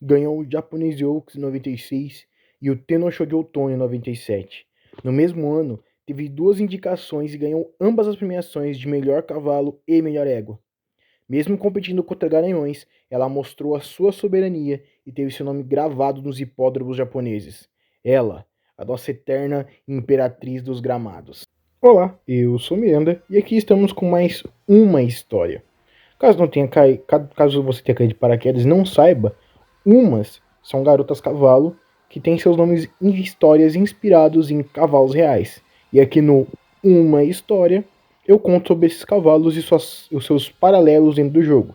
ganhou o Japanese Oaks em 96 e o Tennosho de Outono em 97. No mesmo ano, teve 2 indicações e ganhou ambas as premiações de melhor cavalo e melhor égua. Mesmo competindo contra garanhões, ela mostrou a sua soberania e teve seu nome gravado nos hipódromos japoneses. Ela, a nossa eterna imperatriz dos gramados. Olá, eu sou Miranda e aqui estamos com mais uma história. Caso você tenha caído de paraquedas e não saiba, umas são garotas cavalo que têm seus nomes em histórias inspirados em cavalos reais. E aqui no Uma História eu conto sobre esses cavalos e os seus paralelos dentro do jogo.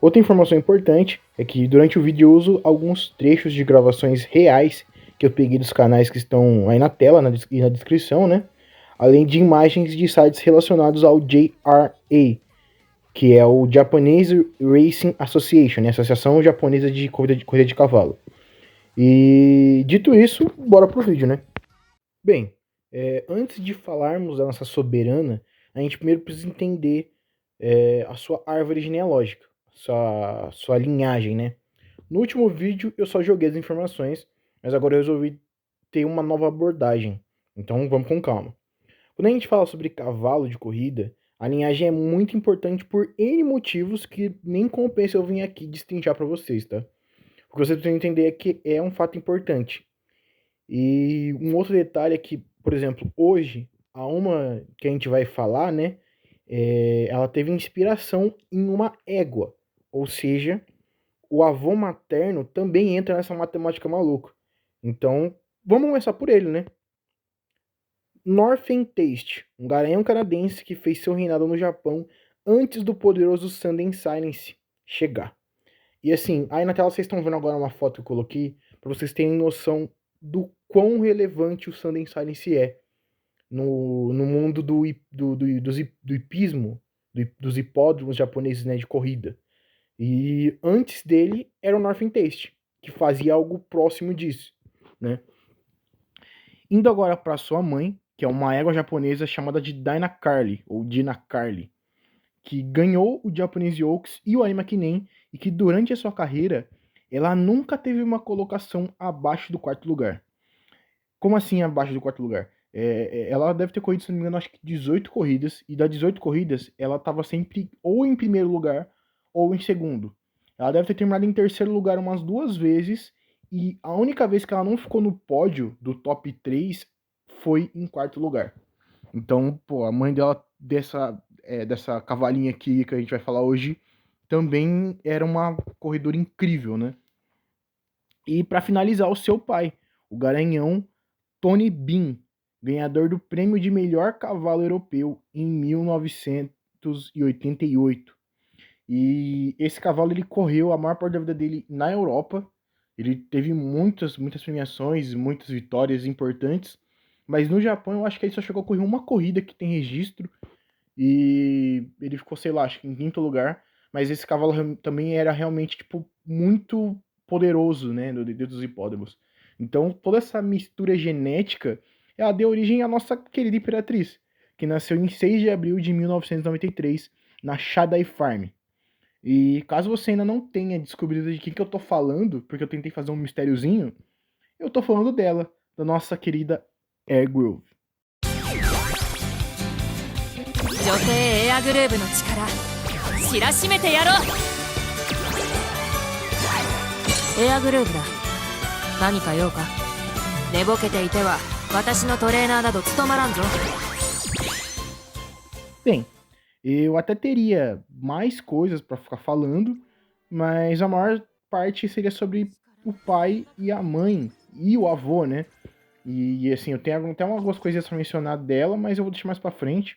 Outra informação importante é que durante o vídeo eu uso alguns trechos de gravações reais que eu peguei dos canais que estão aí na tela e na descrição, né? Além de imagens de sites relacionados ao JRA, que é o Japanese Racing Association, né? Associação Japonesa de Corrida de Cavalo. E dito isso, bora pro vídeo, né? Bem, antes de falarmos da nossa soberana, a gente primeiro precisa entender a sua árvore genealógica, sua linhagem, né? No último vídeo eu só joguei as informações, mas agora eu resolvi ter uma nova abordagem. Então vamos com calma. Quando a gente fala sobre cavalo de corrida, a linhagem é muito importante por N motivos que nem compensa eu vir aqui destrinchar para vocês, tá? O que você precisa entender é que é um fato importante. E um outro detalhe é que, por exemplo, hoje, a uma que a gente vai falar, né? Ela teve inspiração em uma égua. Ou seja, o avô materno também entra nessa matemática maluca. Então, vamos começar por ele, né? Northern Taste, um garanhão canadense que fez seu reinado no Japão antes do poderoso Sundance Silence chegar. E assim, aí na tela vocês estão vendo agora uma foto que eu coloquei para vocês terem noção do quão relevante o Sundance Silence é no mundo do hipismo, dos hipódromos japoneses, né, de corrida. E antes dele era o Northern Taste, que fazia algo próximo disso, né? Indo agora para sua mãe, que é uma égua japonesa chamada de Dina Carly, ou Dina Carly, que ganhou o Japanese Oaks e o Anima Kinen, e que durante a sua carreira, ela nunca teve uma colocação abaixo do 4º lugar. Como assim abaixo do 4º lugar? Ela deve ter corrido, se não me engano, acho que 18 corridas, e das 18 corridas, ela estava sempre ou em primeiro lugar, ou em segundo. Ela deve ter terminado em terceiro lugar umas 2 vezes, e a única vez que ela não ficou no pódio do top 3 foi em 4º lugar. Então, pô, a mãe dela, dessa cavalinha aqui que a gente vai falar hoje, também era uma corredora incrível, né? E para finalizar, o seu pai, o garanhão Tony Bean, ganhador do prêmio de melhor cavalo europeu em 1988. E esse cavalo ele correu a maior parte da vida dele na Europa. Ele teve muitas premiações, muitas vitórias importantes. Mas no Japão eu acho que ele só chegou a correr uma corrida que tem registro. E ele ficou, sei lá, acho que em 5º lugar. Mas esse cavalo também era realmente, tipo, muito poderoso, né, dentro dos hipódromos. Então, toda essa mistura genética, ela deu origem à nossa querida imperatriz, que nasceu em 6 de abril de 1993, na Shadai Farm. E caso você ainda não tenha descobrido de quem que eu tô falando, porque eu tentei fazer um mistériozinho, eu tô falando dela, da nossa querida Airgrove. 女帝エアグルーヴの力知らしめてやろう。エアグルーヴだ。何か用か。寝ぼけていては私のトレーナーなど務まらんぞ。 Bem, eu até teria mais coisas para ficar falando, mas a maior parte seria sobre o pai e a mãe e o avô, né? E assim, eu tenho até algumas coisas para mencionar dela, mas eu vou deixar mais para frente.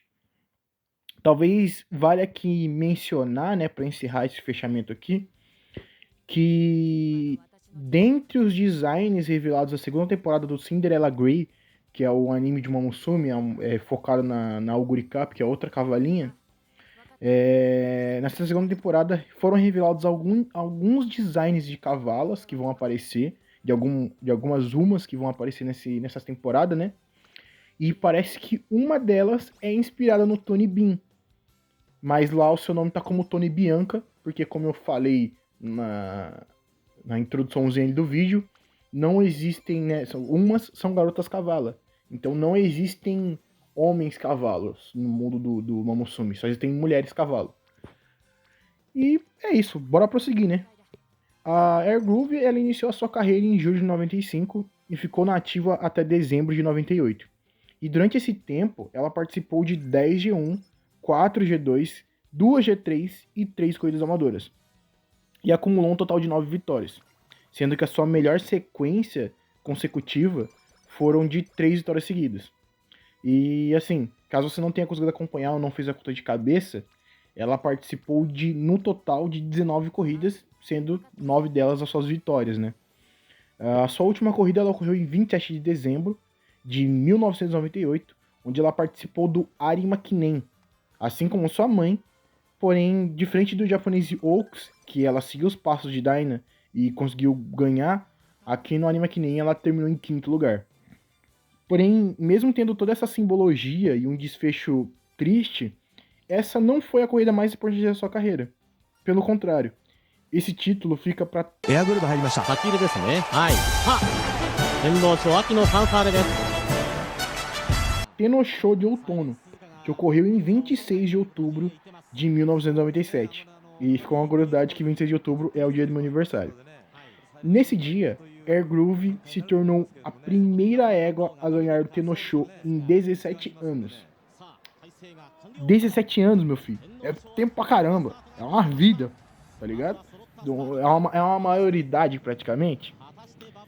Talvez valha aqui mencionar, né, para encerrar esse fechamento aqui, que dentre os designs revelados da segunda temporada do Cinderella Grey, que é o anime de uma Musume, focado na Auguri Cup, que é outra cavalinha, nessa segunda temporada foram revelados alguns designs de cavalas que vão aparecer, de algumas umas que vão aparecer nessa temporada, né? E parece que uma delas é inspirada no Tony Bean. Mas lá o seu nome tá como Tony Bianca, porque como eu falei na introduçãozinha do vídeo, não existem, né, umas são garotas cavala. Então não existem homens cavalos no mundo do Momotsumi, só existem mulheres cavalo. E é isso, bora prosseguir, né? A Air Groove, ela iniciou a sua carreira em julho de 95 e ficou na ativa até dezembro de 98. E durante esse tempo, ela participou de 10 G1, 4 G2, 2 G3 e 3 corridas amadoras. E acumulou um total de 9 vitórias, sendo que a sua melhor sequência consecutiva foram de 3 vitórias seguidas. E assim, caso você não tenha conseguido acompanhar ou não fez a conta de cabeça, ela participou no total de 19 corridas, sendo 9 delas as suas vitórias, né? A sua última corrida ela ocorreu em 27 de dezembro de 1998, onde ela participou do Ari Makinen, assim como sua mãe, porém, diferente do japonês Oaks, que ela seguiu os passos de Daina e conseguiu ganhar, aqui no Ari Makinen ela terminou em 5º lugar. Porém, mesmo tendo toda essa simbologia e um desfecho triste, essa não foi a corrida mais importante da sua carreira. Pelo contrário, esse título fica para Tenosho de outono, que ocorreu em 26 de outubro de 1997. E ficou uma curiosidade que 26 de outubro é o dia do meu aniversário. Nesse dia, Air Groove se tornou a primeira égua a ganhar o Tenosho em 17 anos. 17 anos, meu filho. É tempo pra caramba. É uma vida, tá ligado? É uma maioridade, praticamente.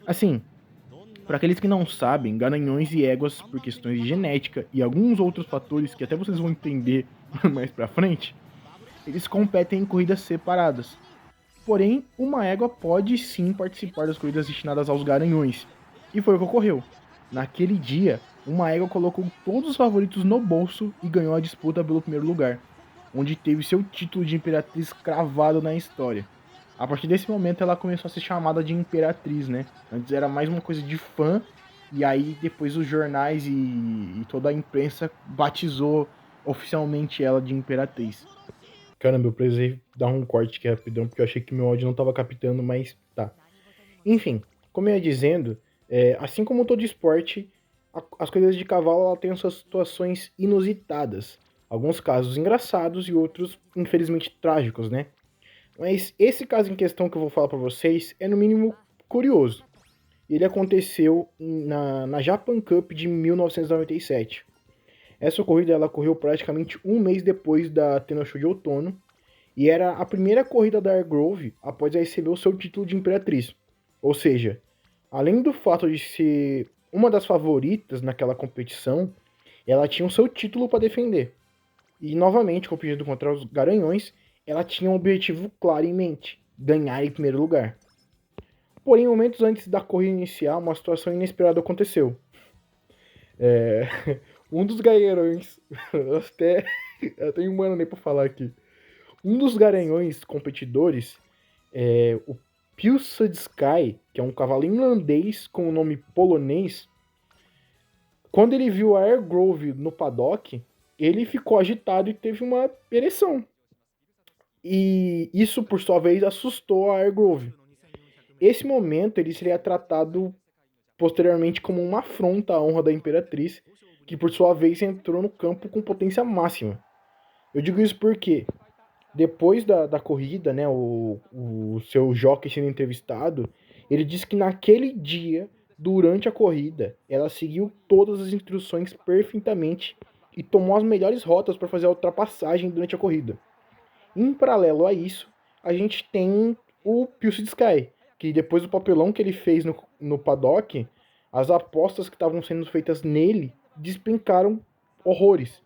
Assim, para aqueles que não sabem, garanhões e éguas, por questões de genética e alguns outros fatores que até vocês vão entender mais pra frente, eles competem em corridas separadas. Porém, uma égua pode sim participar das corridas destinadas aos garanhões. E foi o que ocorreu. Naquele dia, uma égua colocou todos os favoritos no bolso e ganhou a disputa pelo primeiro lugar, onde teve seu título de Imperatriz cravado na história. A partir desse momento ela começou a ser chamada de Imperatriz, né? Antes era mais uma coisa de fã, e aí depois os jornais e toda a imprensa batizou oficialmente ela de Imperatriz. Caramba, eu precisei dar um corte aqui rapidão, porque eu achei que meu áudio não tava captando, mas tá. Enfim, como eu ia dizendo, assim como todo esporte, as corridas de cavalo ela tem suas situações inusitadas. Alguns casos engraçados e outros, infelizmente, trágicos, né? Mas esse caso em questão que eu vou falar para vocês é no mínimo curioso. Ele aconteceu na Japan Cup de 1997. Essa corrida ela ocorreu praticamente um mês depois da Tenosho de outono e era a primeira corrida da Air Groove após receber o seu título de Imperatriz. Ou seja, além do fato de ser uma das favoritas naquela competição, ela tinha o seu título para defender. E novamente, competindo contra os Garanhões, ela tinha um objetivo claro em mente: ganhar em primeiro lugar. Porém, momentos antes da corrida iniciar, uma situação inesperada aconteceu. Um dos Garanhões, eu tenho um ano nem pra falar aqui. Um dos Garanhões competidores, o Pilsudski, que é um cavalo inlandês com o nome polonês, quando ele viu a Air Groove no paddock, ele ficou agitado e teve uma ereção. E isso, por sua vez, assustou a Air Groove. Esse momento ele seria tratado posteriormente como uma afronta à honra da Imperatriz, que por sua vez entrou no campo com potência máxima. Eu digo isso porque, depois da corrida, né, o seu jockey sendo entrevistado, ele disse que naquele dia, durante a corrida, ela seguiu todas as instruções perfeitamente e tomou as melhores rotas para fazer a ultrapassagem durante a corrida. Em paralelo a isso, a gente tem o Pilsudski, que depois do papelão que ele fez no paddock, as apostas que estavam sendo feitas nele despencaram horrores.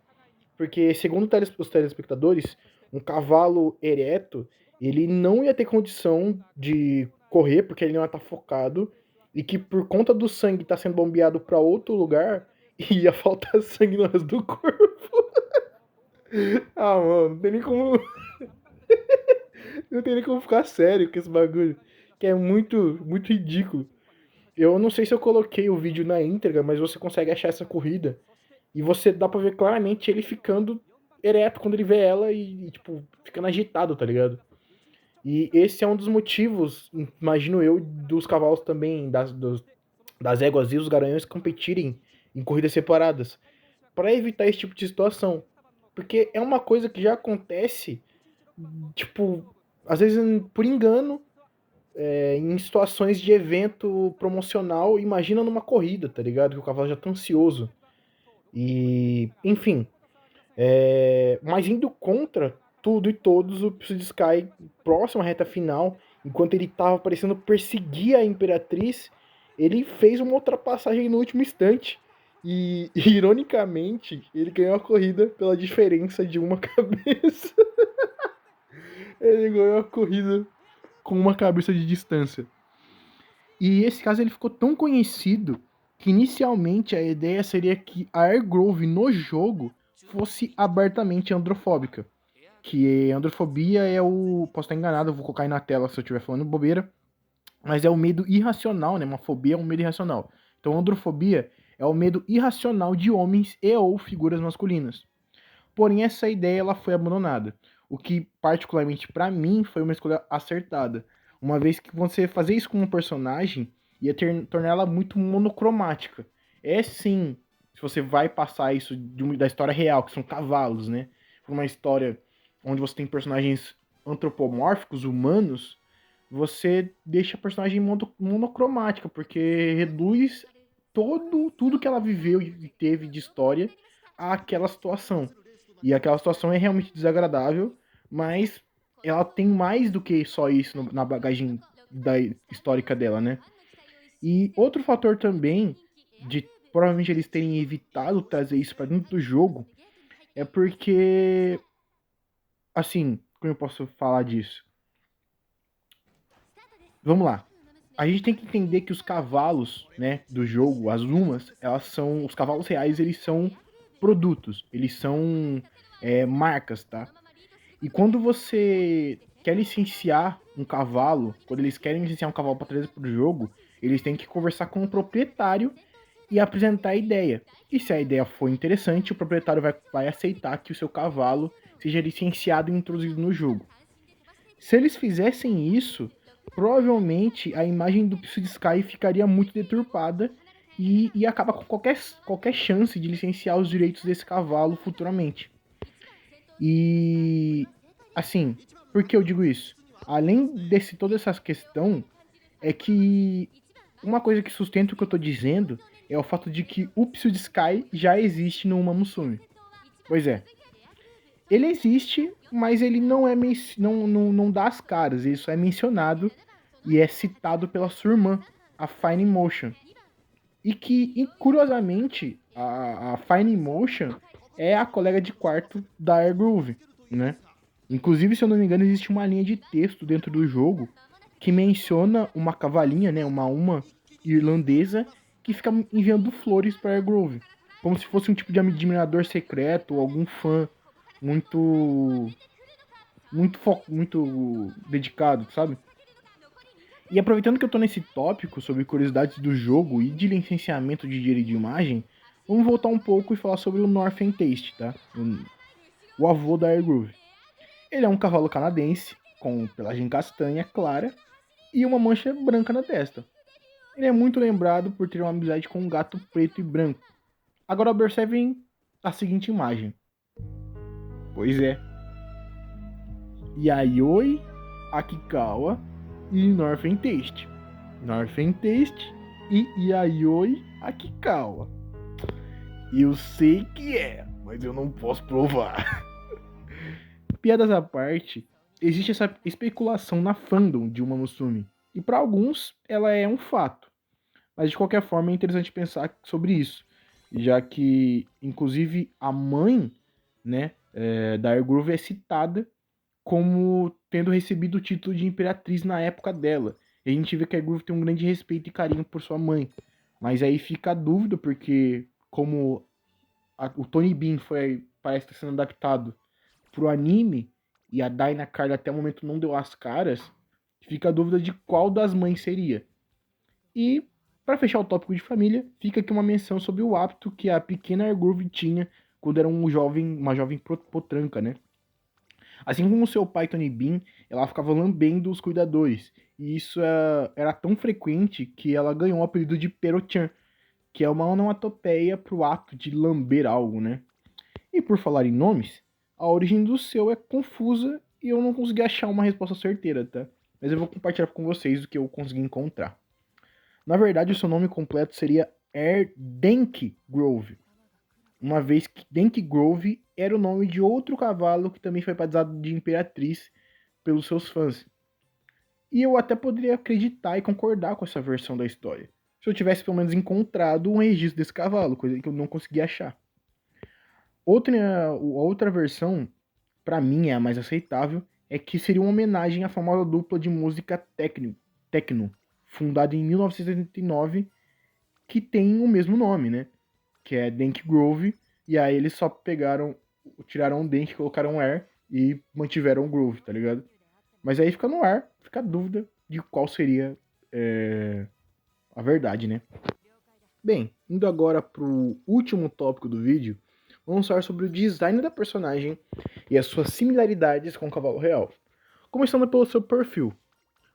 Porque, segundo os telespectadores, um cavalo ereto, ele não ia ter condição de correr, porque ele não ia estar focado, e que por conta do sangue estar sendo bombeado para outro lugar, ia faltar sangue no resto do corpo. Ah, mano, não tem nem como... não tem nem como ficar sério com esse bagulho, que é muito, muito ridículo. Eu não sei se eu coloquei o vídeo na íntegra, mas você consegue achar essa corrida. E você dá pra ver claramente ele ficando ereto quando ele vê ela e tipo, ficando agitado, tá ligado? E esse é um dos motivos, imagino eu, dos cavalos também, das éguas e os garanhões competirem em corridas separadas, para evitar esse tipo de situação. Porque é uma coisa que já acontece, tipo, às vezes por engano, em situações de evento promocional, imagina numa corrida, tá ligado? Que o cavalo já tá ansioso. E, enfim, mas indo contra tudo e todos, o Psyllium Sky, próximo à reta final, enquanto ele estava parecendo perseguir a Imperatriz, ele fez uma ultrapassagem no último instante. E, ironicamente, ele ganhou a corrida pela diferença de uma cabeça. Ele ganhou a corrida com uma cabeça de distância. E esse caso ele ficou tão conhecido que inicialmente a ideia seria que a Airgrove no jogo fosse abertamente androfóbica. Que androfobia é o... Posso estar enganado, eu vou colocar aí na tela se eu estiver falando bobeira. Mas é o medo irracional, né? Uma fobia é um medo irracional. Então androfobia é o medo irracional de homens e ou figuras masculinas. Porém, essa ideia ela foi abandonada. O que, particularmente para mim, foi uma escolha acertada. Uma vez que você fazer isso com um personagem ia torná-la muito monocromática. É sim, se você vai passar isso da história real, que são cavalos, né? Uma história onde você tem personagens antropomórficos, humanos, você deixa a personagem monocromática, porque reduz tudo que ela viveu e teve de história àquela situação. E aquela situação é realmente desagradável, mas ela tem mais do que só isso na bagagem histórica dela, né? E outro fator também, de provavelmente eles terem evitado trazer isso para dentro do jogo, é porque, assim, como eu posso falar disso? Vamos lá. A gente tem que entender que os cavalos, né, do jogo, as lumas, elas são, os cavalos reais, eles são produtos, eles são marcas, tá? E quando você quer licenciar um cavalo, quando eles querem licenciar um cavalo para trazer para o jogo, eles têm que conversar com o proprietário e apresentar a ideia. E se a ideia for interessante, o proprietário vai aceitar que o seu cavalo seja licenciado e introduzido no jogo. Se eles fizessem isso, provavelmente a imagem do Psyllium Sky ficaria muito deturpada e acaba com qualquer chance de licenciar os direitos desse cavalo futuramente. E, assim, por que eu digo isso? Além desse toda essa questão, é que uma coisa que sustenta o que eu tô dizendo é o fato de que o Psyllium Sky já existe no Uma Musume. Pois é. Ele existe, mas ele não dá as caras, ele só é mencionado e é citado pela sua irmã, a Fine Motion. E que, curiosamente, a Fine Motion é a colega de quarto da Airgroove, né? Inclusive, se eu não me engano, existe uma linha de texto dentro do jogo que menciona uma cavalinha, né, uma irlandesa, que fica enviando flores para Airgrove. Como se fosse um tipo de admirador secreto ou algum fã muito muito dedicado, sabe? E aproveitando que eu tô nesse tópico sobre curiosidades do jogo e de licenciamento de direito de imagem, vamos voltar um pouco e falar sobre o Northern Taste, tá? O avô da Airgroove. Ele é um cavalo canadense, com pelagem castanha clara e uma mancha branca na testa. Ele é muito lembrado por ter uma amizade com um gato preto e branco. Agora observem a seguinte imagem. Pois é. Yayoi, Akikawa e Northern Taste. Northern Taste e Yayoi Akikawa. Eu sei que é, mas eu não posso provar. Piadas à parte, existe essa especulação na fandom de Uma Musume. E para alguns, ela é um fato. Mas de qualquer forma, é interessante pensar sobre isso. Já que, inclusive, a mãe, né, da Airgroove é citada como tendo recebido o título de imperatriz na época dela. E a gente vê que a Airgroove tem um grande respeito e carinho por sua mãe. Mas aí fica a dúvida, porque como o Tony Bean parece estar sendo adaptado pro anime, e a Dinah Carter até o momento não deu as caras, fica a dúvida de qual das mães seria. E, para fechar o tópico de família, fica aqui uma menção sobre o hábito que a pequena Airgroove tinha quando era uma jovem potranca, né? Assim como seu pai, Tony Bean, ela ficava lambendo os cuidadores. E isso era tão frequente que ela ganhou o apelido de Perochan, que é uma onomatopeia pro ato de lamber algo, né? E por falar em nomes, a origem do seu é confusa e eu não consegui achar uma resposta certeira, tá? Mas eu vou compartilhar com vocês o que eu consegui encontrar. Na verdade, o seu nome completo seria Erdenk Grove, uma vez que Denk Grove era o nome de outro cavalo que também foi batizado de Imperatriz pelos seus fãs. E eu até poderia acreditar e concordar com essa versão da história, se eu tivesse pelo menos encontrado um registro desse cavalo, coisa que eu não consegui achar. Outra versão, para mim é a mais aceitável, é que seria uma homenagem à famosa dupla de música techno, fundada em 1989, que tem o mesmo nome, né? Que é Denk Grove, e aí eles só tiraram o Denk, colocaram Air e mantiveram o Grove, tá ligado? Mas aí fica no ar, fica a dúvida de qual seria a verdade, né? Bem, indo agora pro último tópico do vídeo, vamos falar sobre o design da personagem e as suas similaridades com o cavalo real. Começando pelo seu perfil.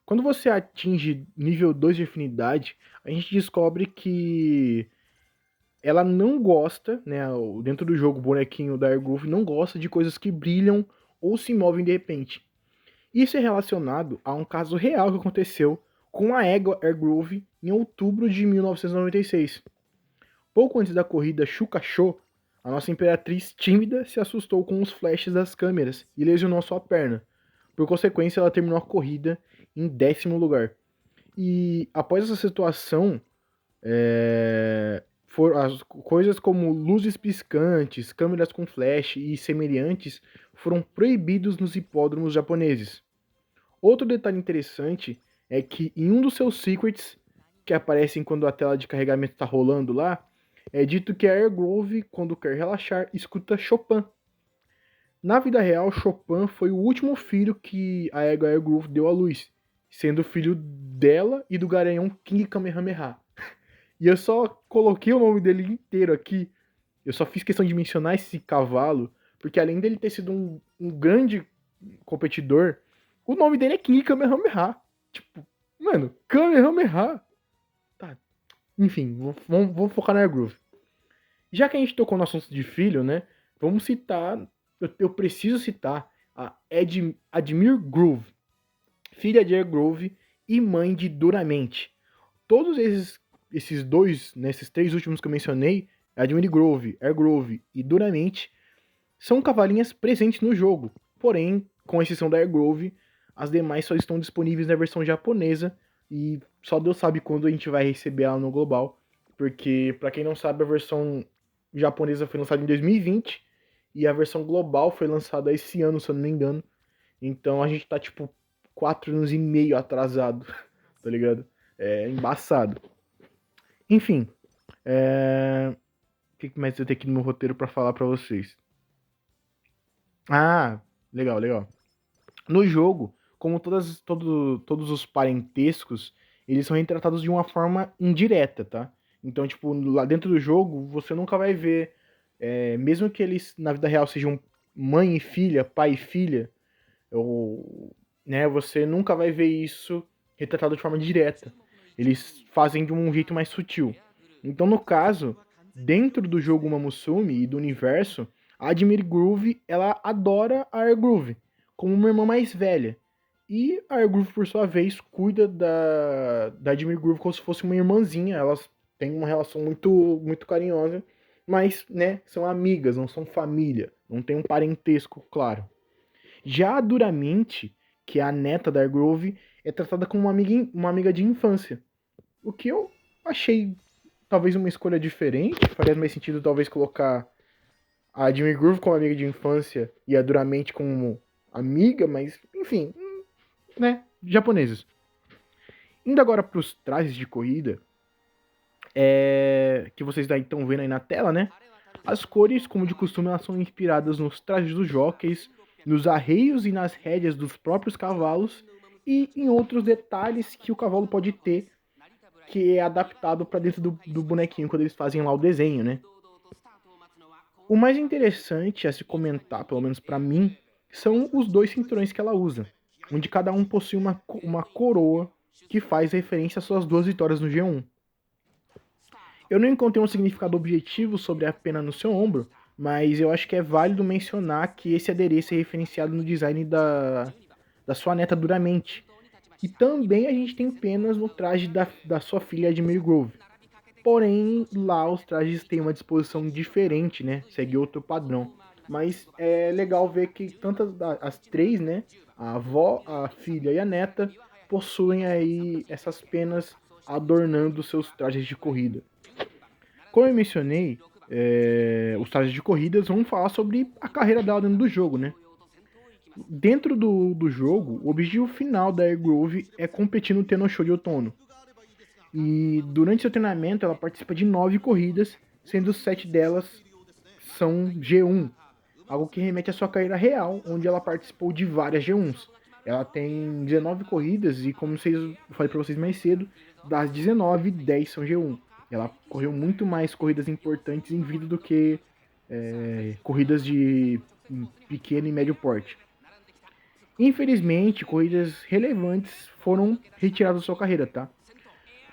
Quando você atinge nível 2 de afinidade, a gente descobre que ela não gosta, né, dentro do jogo o bonequinho da Airgroove não gosta de coisas que brilham ou se movem de repente. Isso é relacionado a um caso real que aconteceu com a égua Airgroove em outubro de 1996. Pouco antes da corrida Shuka-Show, a nossa imperatriz tímida se assustou com os flashes das câmeras e lesionou sua perna. Por consequência, ela terminou a corrida em 10º lugar. E após essa situação, as coisas como luzes piscantes, câmeras com flash e semelhantes foram proibidos nos hipódromos japoneses. Outro detalhe interessante é que em um dos seus secrets, que aparecem quando a tela de carregamento está rolando lá, é dito que a Airgrove, quando quer relaxar, escuta Chopin. Na vida real, Chopin foi o último filho que a égua Airgrove deu à luz, sendo filho dela e do garanhão King Kamehameha. E eu só coloquei o nome dele inteiro aqui. Eu só fiz questão de mencionar esse cavalo, porque além dele ter sido um grande competidor, o nome dele é King Kamehameha. Tipo, mano, Kamehameha. Tá. Enfim, vamos focar na Airgroove. Já que a gente tocou no assunto de filho, né? Vamos citar, eu preciso citar a Admir Groove, filha de Airgrove e mãe de Duramente. Todos esses dois, né, esses três últimos que eu mencionei, Admir Grove, Airgrove e Duramente, são cavalinhas presentes no jogo. Porém, com exceção da Airgrove, as demais só estão disponíveis na versão japonesa e só Deus sabe quando a gente vai receber ela no global. Porque, pra quem não sabe, a versão japonesa foi lançada em 2020 e a versão global foi lançada esse ano, se eu não me engano. Então a gente tá tipo 4 anos e meio atrasado, tá ligado? É embaçado. Enfim, o que mais eu tenho aqui no meu roteiro pra falar pra vocês? Ah, legal, legal. No jogo, como todos os parentescos, eles são retratados de uma forma indireta, tá? Então, tipo, lá dentro do jogo, você nunca vai ver, mesmo que eles na vida real sejam mãe e filha, pai e filha, ou, né, você nunca vai ver isso retratado de forma direta. Eles fazem de um jeito mais sutil. Então, no caso, dentro do jogo Uma Musume e do universo, a Admir Groove, ela adora a Air Groove como uma irmã mais velha. E a Air Groove, por sua vez, cuida da Admir Groove como se fosse uma irmãzinha. Elas têm uma relação muito, muito carinhosa, mas, né, são amigas, não são família. Não tem um parentesco, claro. Já a Duramente, que é a neta da Air Groove, é tratada como uma amiga de infância. O que eu achei talvez uma escolha diferente. Faria mais sentido talvez colocar a Admir Groove como amiga de infância e a Duramente como amiga, mas enfim, né? Japoneses. Indo agora para os trajes de corrida, que vocês estão vendo aí na tela, né? As cores, como de costume, elas são inspiradas nos trajes dos jockeys, nos arreios e nas rédeas dos próprios cavalos e em outros detalhes que o cavalo pode ter, que é adaptado para dentro do bonequinho quando eles fazem lá o desenho, né? O mais interessante a se comentar, pelo menos para mim, são os 2 cinturões que ela usa, onde cada um possui uma coroa que faz referência às suas 2 vitórias no G1. Eu não encontrei um significado objetivo sobre a pena no seu ombro, mas eu acho que é válido mencionar que esse adereço é referenciado no design da sua neta Duramente. E também a gente tem penas no traje da sua filha Admir Grove. Porém, lá os trajes têm uma disposição diferente, né? Segue outro padrão. Mas é legal ver que tantas as 3, né? A avó, a filha e a neta possuem aí essas penas adornando seus trajes de corrida. Como eu mencionei, os trajes de corridas vão falar sobre a carreira dela dentro do jogo, né? Dentro do jogo, o objetivo final da Air Grove é competir no Tenno Show de outono. E durante seu treinamento, ela participa de 9 corridas, sendo 7 delas são G1, algo que remete à sua carreira real, onde ela participou de várias G1s. Ela tem 19 corridas e, como eu falei para vocês mais cedo, das 19, 10 são G1. Ela correu muito mais corridas importantes em vida do que corridas de pequeno e médio porte. Infelizmente, corridas relevantes foram retiradas da sua carreira, tá?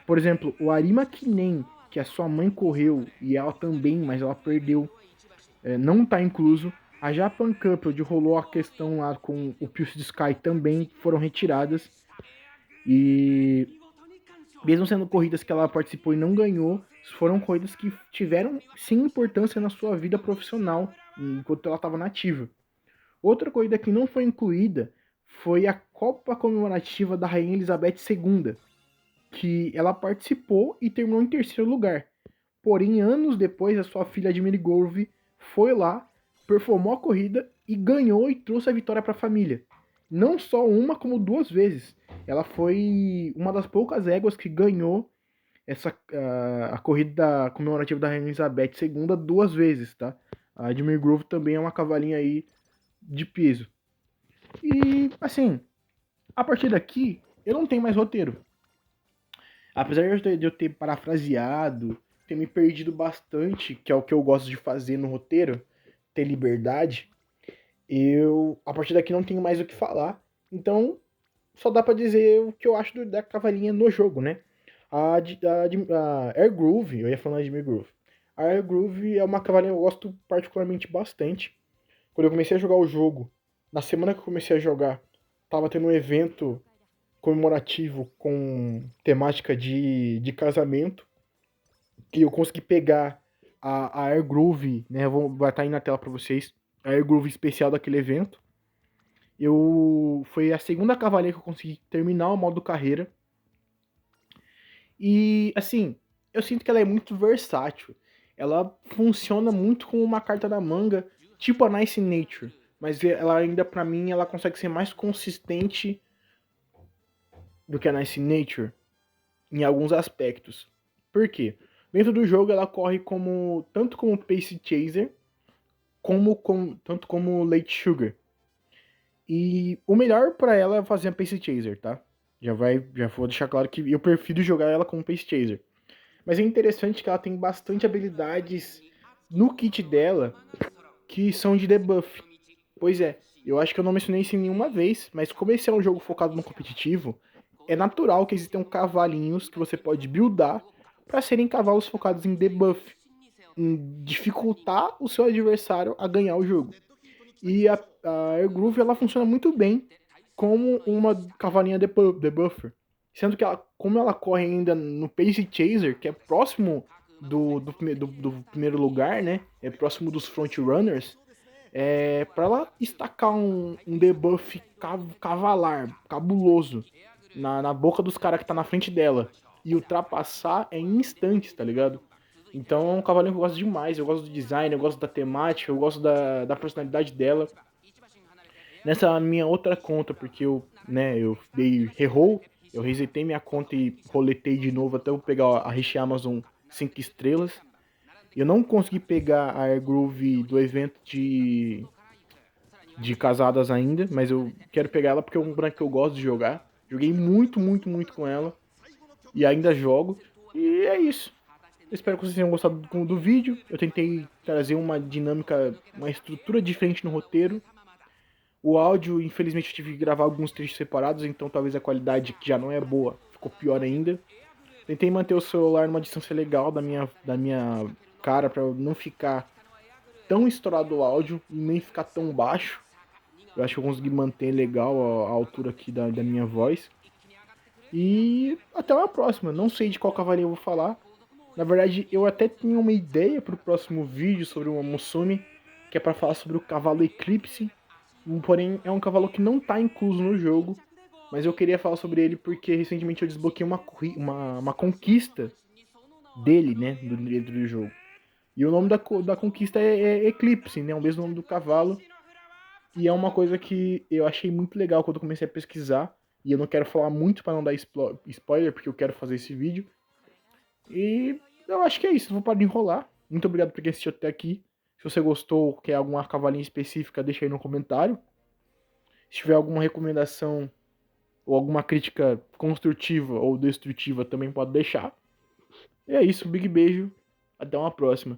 Por exemplo, o Arima Kinen, que a sua mãe correu e ela também, mas ela perdeu, não está incluso. A Japan Cup, onde rolou a questão lá com o Pulse Sky, também foram retiradas. E mesmo sendo corridas que ela participou e não ganhou, foram corridas que tiveram sim importância na sua vida profissional enquanto ela estava nativa. Outra corrida que não foi incluída foi a Copa Comemorativa da Rainha Elizabeth II, que ela participou e terminou em terceiro lugar. Porém, anos depois, a sua filha Admir Grove foi lá, performou a corrida e ganhou e trouxe a vitória para a família. Não só uma, como 2 vezes. Ela foi uma das poucas éguas que ganhou a corrida comemorativa da Rainha Elizabeth II 2 vezes, tá? A Admir Grove também é uma cavalinha aí de peso. E, assim, a partir daqui, eu não tenho mais roteiro. Apesar de eu ter parafraseado, ter me perdido bastante, que é o que eu gosto de fazer no roteiro, ter liberdade, a partir daqui não tenho mais o que falar. Então, só dá pra dizer o que eu acho da cavalinha no jogo, né? A Air Groove, eu ia falar de Admir Groove. A Air Groove é uma cavalinha que eu gosto particularmente bastante. Quando eu comecei a jogar o jogo, na semana que eu comecei a jogar, tava tendo um evento comemorativo com temática de casamento, que eu consegui pegar a Air Groove, né? Vai estar aí na tela para vocês, a Air Groove especial daquele evento. Foi a segunda cavaleira que eu consegui terminar o modo carreira. E, assim, eu sinto que ela é muito versátil. Ela funciona muito como uma carta da manga, tipo a Nice Nature. Mas ela ainda, pra mim, ela consegue ser mais consistente do que a Nice Nature em alguns aspectos. Por quê? Dentro do jogo ela corre tanto como Pace Chaser, tanto como Late Sugar. E o melhor para ela é fazer a Pace Chaser, tá? Já vou deixar claro que eu prefiro jogar ela como Pace Chaser. Mas é interessante que ela tem bastante habilidades no kit dela que são de debuff. Pois é, eu acho que eu não mencionei isso em nenhuma vez, mas como esse é um jogo focado no competitivo, é natural que existam cavalinhos que você pode buildar para serem cavalos focados em debuff, em dificultar o seu adversário a ganhar o jogo. E a Air Groove ela funciona muito bem como uma cavalinha debuffer, sendo que como ela corre ainda no Pace Chaser, que é próximo do primeiro lugar, né? É próximo dos frontrunners. Para ela estacar um debuff cavalar, cabuloso, na boca dos caras que tá na frente dela e ultrapassar é em instantes, tá ligado? Então é um cavalinho que eu gosto demais, eu gosto do design, eu gosto da temática, eu gosto da personalidade dela. Nessa minha outra conta, porque eu dei reroll, eu resetei minha conta e roletei de novo até eu pegar a Rich Amazon 5 estrelas. Eu não consegui pegar a Air Groove do evento de casadas ainda, mas eu quero pegar ela porque é um boneco que eu gosto de jogar. Joguei muito, muito, muito com ela. E ainda jogo. E é isso. Eu espero que vocês tenham gostado do vídeo. Eu tentei trazer uma dinâmica, uma estrutura diferente no roteiro. O áudio, infelizmente, eu tive que gravar alguns trechos separados, então talvez a qualidade, que já não é boa, ficou pior ainda. Tentei manter o celular numa distância legal da minha cara, pra não ficar tão estourado o áudio e nem ficar tão baixo. Eu acho que eu consegui manter legal a altura aqui da minha voz. E até uma próxima. Não sei de qual cavalinho eu vou falar. Na verdade, eu até tinha uma ideia pro próximo vídeo sobre o Musume, que é para falar sobre o cavalo Eclipse. Porém, é um cavalo que não tá incluso no jogo. Mas eu queria falar sobre ele porque recentemente eu desbloqueei uma conquista dele, né, dentro do jogo. E o nome da conquista é Eclipse, né, o mesmo nome do cavalo. E é uma coisa que eu achei muito legal quando eu comecei a pesquisar. E eu não quero falar muito para não dar spoiler, porque eu quero fazer esse vídeo. E eu acho que é isso, não vou parar de enrolar. Muito obrigado por quem assistiu até aqui. Se você gostou, quer alguma cavalinha específica, deixa aí no comentário. Se tiver alguma recomendação ou alguma crítica construtiva ou destrutiva, também pode deixar. E é isso, um big beijo. Até uma próxima.